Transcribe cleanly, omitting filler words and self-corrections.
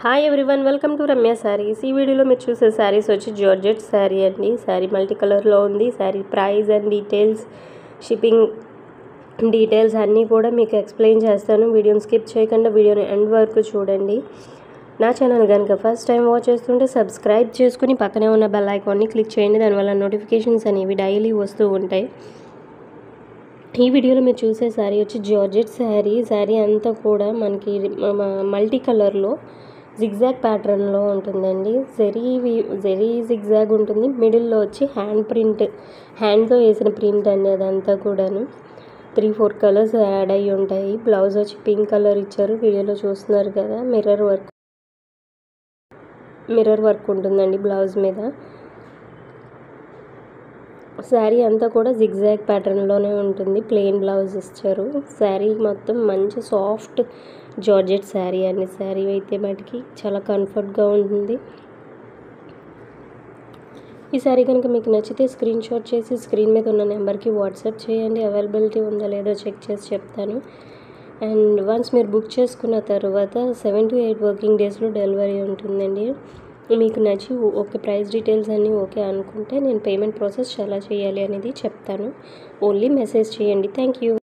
Hi everyone, welcome to Ramya saris. ఈ వీడియోలో మీరు చూసే శారీస్ వచ్చి జార్జెట్ శారీ అండి. శారీ మల్టీ కలర్లో ఉంది. Sari price and details, shipping details అన్నీ కూడా మీకు ఎక్స్ప్లెయిన్ చేస్తాను. వీడియోని స్కిప్ చేయకుండా వీడియోని ఎండ్ వరకు చూడండి. నా ఛానల్ కనుక ఫస్ట్ టైం వాచ్ చేస్తుంటే సబ్స్క్రైబ్ చేసుకుని పక్కనే ఉన్న బెల్ ఐకాన్ని క్లిక్ చేయండి. దానివల్ల నోటిఫికేషన్స్ అనేవి డైలీ వస్తూ ఉంటాయి. ఈ వీడియోలో మీరు చూసే శారీ వచ్చి జార్జెట్ శారీ. శారీ అంతా కూడా మనకి మల్టీ కలర్లో జిగ్జాగ్ ప్యాటర్న్లో ఉంటుందండి. జెరీ జిగ్జాగ్ ఉంటుంది. మిడిల్లో వచ్చి హ్యాండ్తో వేసిన ప్రింట్ అండి. అదంతా కూడాను 3-4 కలర్స్ యాడ్ అయ్యి ఉంటాయి. బ్లౌజ్ వచ్చి పింక్ కలర్ ఇచ్చారు. వీడియోలో చూస్తున్నారు కదా, మిర్రర్ వర్క్ ఉంటుందండి బ్లౌజ్ మీద. శారీ అంతా కూడా జిగ్జాగ్ ప్యాటర్న్లోనే ఉంటుంది. ప్లెయిన్ బ్లౌజ్ ఇచ్చారు. శారీ మొత్తం మంచి సాఫ్ట్ జార్జెట్ శారీ అండి. శారీ అయితే మటుకి చాలా కంఫర్ట్గా ఉంటుంది. ఈ శారీ కనుక మీకు నచ్చితే స్క్రీన్ షాట్ చేసి స్క్రీన్ మీద ఉన్న నెంబర్కి వాట్సాప్ చేయండి. అవైలబిలిటీ ఉందో లేదో చెక్ చేసి చెప్తాను. అండ్ వన్స్ మీరు బుక్ చేసుకున్న తర్వాత 7 to 8 వర్కింగ్ డేస్లో డెలివరీ ఉంటుందండి. మీకు నచ్చి ఓకే ప్రైస్ డీటెయిల్స్ అన్నీ ఓకే అనుకుంటే నేను పేమెంట్ ప్రాసెస్ ఎలా చేయాలి అనేది చెప్తాను. ఓన్లీ మెసేజ్ చేయండి. Thank you.